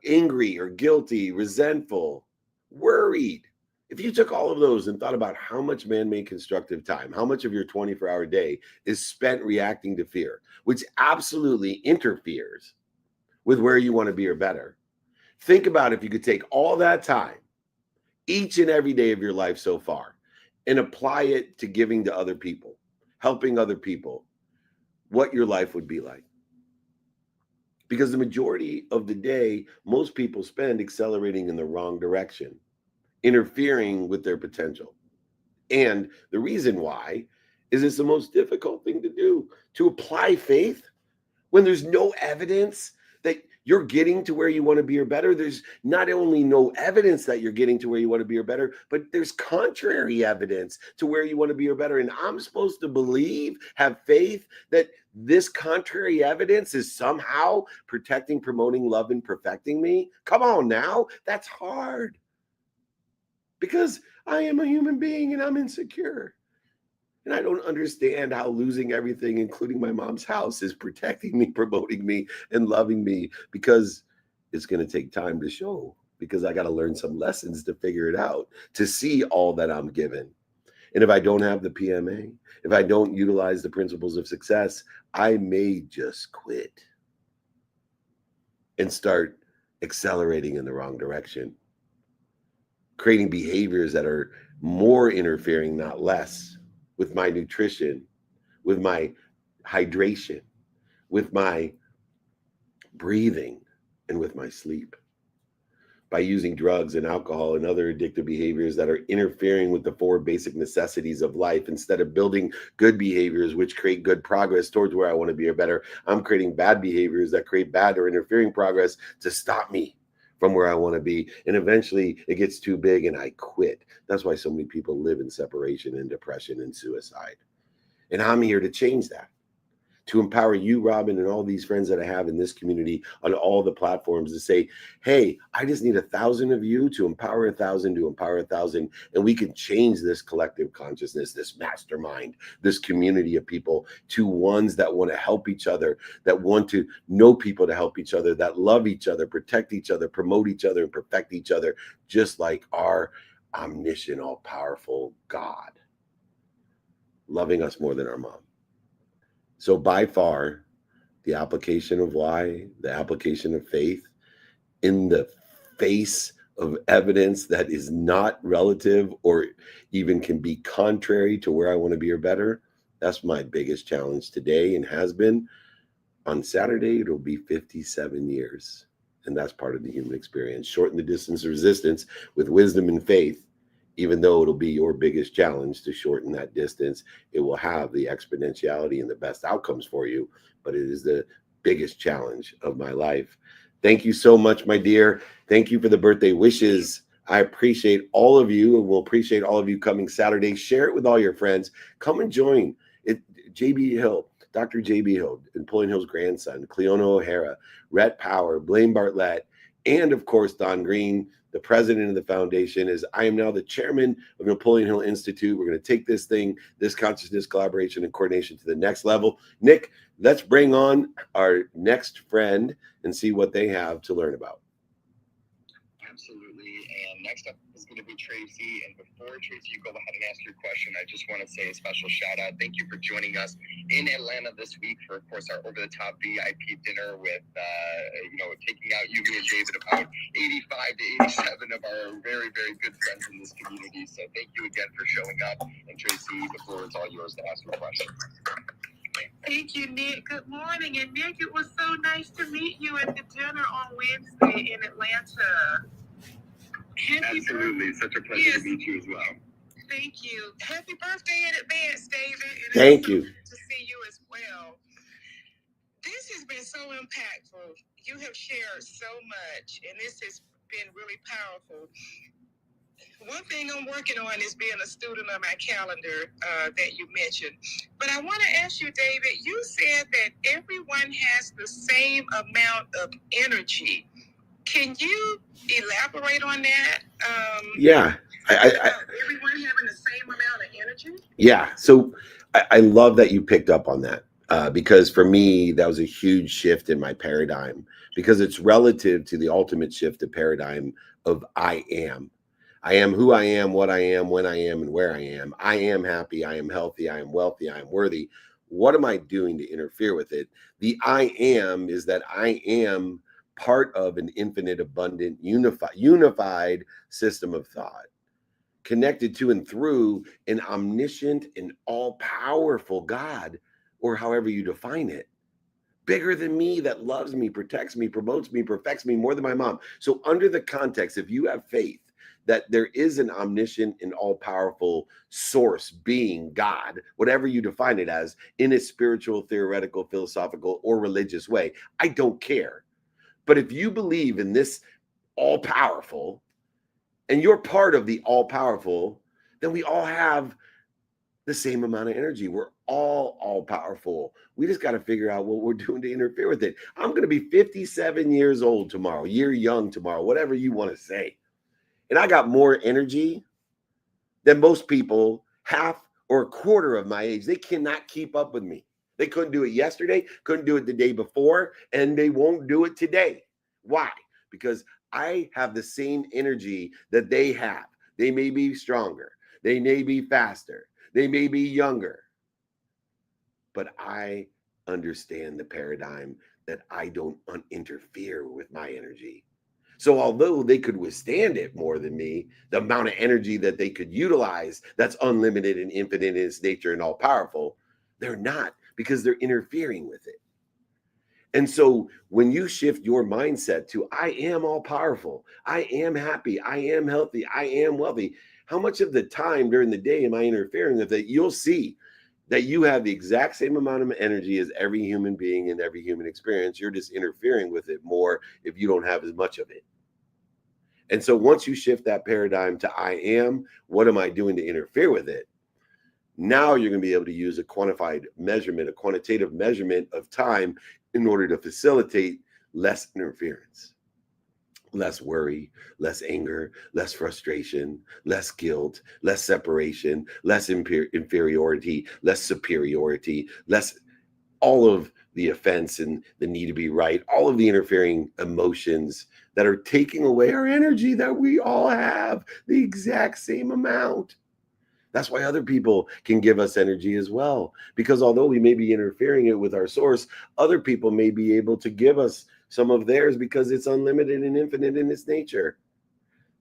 angry or guilty, resentful, worried. If you took all of those and thought about how much man-made constructive time, how much of your 24-hour day is spent reacting to fear, which absolutely interferes with where you want to be or better. Think about if you could take all that time, each and every day of your life so far, and apply it to giving to other people, helping other people, what your life would be like. Because the majority of the day, most people spend accelerating in the wrong direction, interfering with their potential. And the reason why is it's the most difficult thing to do, to apply faith when there's no evidence that you're getting to where you want to be or better. There's not only no evidence that you're getting to where you want to be or better, but there's contrary evidence to where you want to be or better. And I'm supposed to believe, have faith that this contrary evidence is somehow protecting, promoting, loving, perfecting me. Come on now. That's hard because I am a human being and I'm insecure. And I don't understand how losing everything, including my mom's house, is protecting me, promoting me, and loving me, because it's going to take time to show, because I got to learn some lessons to figure it out, to see all that I'm given. And if I don't have the PMA, if I don't utilize the principles of success, I may just quit and start accelerating in the wrong direction, creating behaviors that are more interfering, not less, with my nutrition, with my hydration, with my breathing, and with my sleep. By using drugs and alcohol and other addictive behaviors that are interfering with the 4 basic necessities of life, instead of building good behaviors which create good progress towards where I want to be or better, I'm creating bad behaviors that create bad or interfering progress to stop me from where I want to be. And eventually it gets too big and I quit. That's why so many people live in separation and depression and suicide. And I'm here to change that, to empower you, Robin, and all these friends that I have in this community on all the platforms, to say, hey, I just need 1,000 of you to empower 1,000 to empower 1,000. And we can change this collective consciousness, this mastermind, this community of people to ones that want to help each other, that want to know people to help each other, that love each other, protect each other, promote each other, and perfect each other, just like our omniscient, all-powerful God, loving us more than our mom. So by far, the application of why, the application of faith in the face of evidence that is not relative or even can be contrary to where I want to be or better, that's my biggest challenge today and has been. On Saturday, it'll be 57 years. And that's part of the human experience. Shorten the distance of resistance with wisdom and faith. Even though it'll be your biggest challenge to shorten that distance, it will have the exponentiality and the best outcomes for you. But it is the biggest challenge of my life. Thank you so much, my dear. Thank you for the birthday wishes. I appreciate all of you, and we'll appreciate all of you coming Saturday. Share it with all your friends. Come and join it. JB Hill, Dr. JB Hill, Napoleon Hill's grandson, Cleona O'Hara, Rhett Power, Blaine Bartlett, and of course, Don Green, the president of the foundation. Is I am now the chairman of Napoleon Hill Institute. We're going to take this thing, this consciousness, collaboration, and coordination to the next level. Nick, let's bring on our next friend and see what they have to learn about. Absolutely. And next up is going to be Tracy. And before, Tracy, you go ahead and ask your question, I just want to say a special shout out. Thank you for joining us in Atlanta this week for, of course, our over-the-top VIP dinner with, taking out you, me, and David, about 85 to 87 of our very, very good friends in this community. So thank you again for showing up. And Tracy, the floor is all yours to ask your question. Thank you, Nick. Good morning. And Nick, it was so nice to meet you at the dinner on Wednesday in Atlanta. Absolutely. Such a pleasure to meet you as well. Thank you. Happy birthday in advance, David. And Thank you. To see you as well. This has been so impactful. You have shared so much, and this has been really powerful. One thing I'm working on is being a student of my calendar that you mentioned. But I want to ask you, David, you said that everyone has the same amount of energy. Can you elaborate on that? Yeah. Everyone having the same amount of energy? Yeah. So I love that you picked up on that because for me, that was a huge shift in my paradigm, because it's relative to the ultimate shift of paradigm of I am. I am who I am, what I am, when I am, and where I am. I am happy. I am healthy. I am wealthy. I am worthy. What am I doing to interfere with it? The I am is that I am part of an infinite, abundant, unified system of thought, connected to and through an omniscient and all-powerful God, or however you define it, bigger than me, that loves me, protects me, promotes me, perfects me more than my mom. So under the context, if you have faith that there is an omniscient and all-powerful source, being, God, whatever you define it as, in a spiritual, theoretical, philosophical, or religious way, I don't care. But if you believe in this all powerful and you're part of the all powerful, then we all have the same amount of energy. We're all powerful. We just got to figure out what we're doing to interfere with it. I'm going to be 57 years old tomorrow, year young tomorrow, whatever you want to say. And I got more energy than most people, half or a quarter of my age. They cannot keep up with me. They couldn't do it yesterday, couldn't do it the day before, and they won't do it today. Why? Because I have the same energy that they have. They may be stronger. They may be faster. They may be younger. But I understand the paradigm that I don't interfere with my energy. So although they could withstand it more than me, the amount of energy that they could utilize that's unlimited and infinite in its nature and all powerful, they're not, because they're interfering with it. And so when you shift your mindset to, I am all powerful, I am happy, I am healthy, I am wealthy, how much of the time during the day am I interfering with it? You'll see that you have the exact same amount of energy as every human being in every human experience. You're just interfering with it more if you don't have as much of it. And so once you shift that paradigm to I am, what am I doing to interfere with it? Now you're going to be able to use a quantified measurement, a quantitative measurement of time in order to facilitate less interference, less worry, less anger, less frustration, less guilt, less separation, less inferiority, less superiority, less all of the offense and the need to be right, all of the interfering emotions that are taking away our energy that we all have, the exact same amount. That's why other people can give us energy as well. Because although we may be interfering it with our source, other people may be able to give us some of theirs because it's unlimited and infinite in its nature.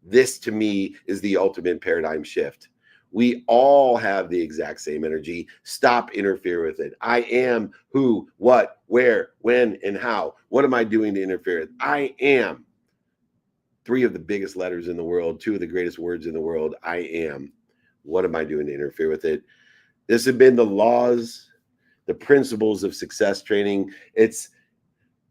This, to me, is the ultimate paradigm shift. We all have the exact same energy. Stop interfering with it. I am who, what, where, when, and how. What am I doing to interfere with? I am. 3 of the biggest letters in the world, 2 of the greatest words in the world. I am. What am I doing to interfere with it? This has been the laws, the principles of success training. It's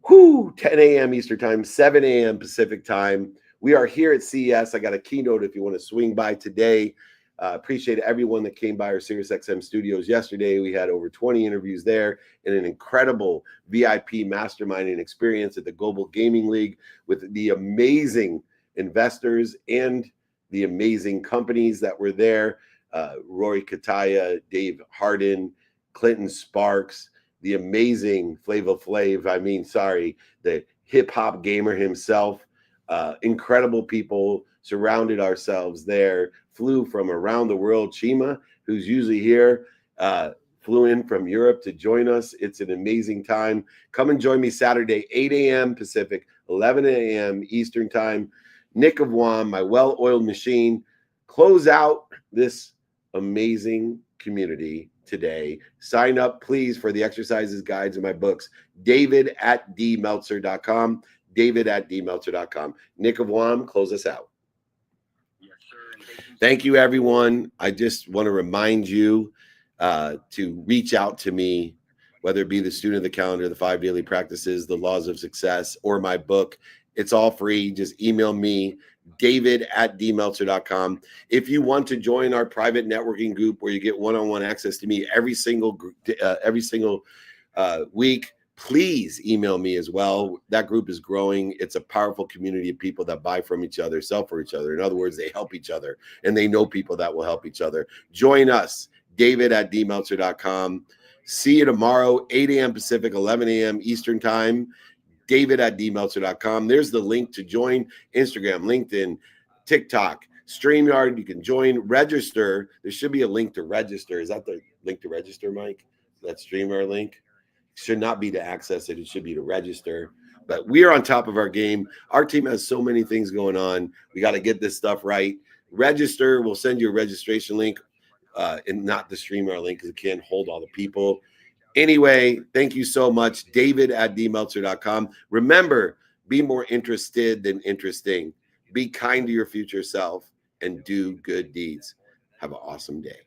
10 a.m. Eastern time, 7 a.m. Pacific time. We are here at CES. I got a keynote if you want to swing by today. Appreciate everyone that came by our SiriusXM studios yesterday. We had over 20 interviews there and an incredible VIP masterminding experience at the Global Gaming League with the amazing investors and the amazing companies that were there. Rory Kataya, Dave Hardin, Clinton Sparks, the amazing Flava Flav, the hip hop gamer himself. Incredible people, surrounded ourselves there, flew from around the world. Chima, who's usually here, flew in from Europe to join us. It's an amazing time. Come and join me Saturday, 8 a.m. Pacific, 11 a.m. Eastern time. Nick of Wam, my well-oiled machine, close out this amazing community today. Sign up, please, for the exercises, guides, and my books. David@dmeltzer.com. David@dmeltzer.com. Nick of Wam, close us out. Yes, sir. Thank you, everyone. I just want to remind you to reach out to me, whether it be the Student of the Calendar, the 5 Daily Practices, the Laws of Success, or my book. It's all free. Just email me, David@dmeltzer.com. If you want to join our private networking group where you get one-on-one access to me every single week, please email me as well. That group is growing. It's a powerful community of people that buy from each other, sell for each other. In other words, they help each other, and they know people that will help each other. Join us, David@dmeltzer.com. See you tomorrow, 8 a.m. Pacific, 11 a.m. Eastern time. David@dmeltzer.com. There's the link to join Instagram, LinkedIn, TikTok, StreamYard. You can join, register. There should be a link to register. Is that the link to register, Mike? That StreamYard link? Should not be to access it. It should be to register. But we are on top of our game. Our team has so many things going on. We got to get this stuff right. Register. We'll send you a registration link and not the StreamYard link because it can't hold all the people. Anyway, thank you so much. David@dmeltzer.com. Remember, be more interested than interesting. Be kind to your future self and do good deeds. Have an awesome day.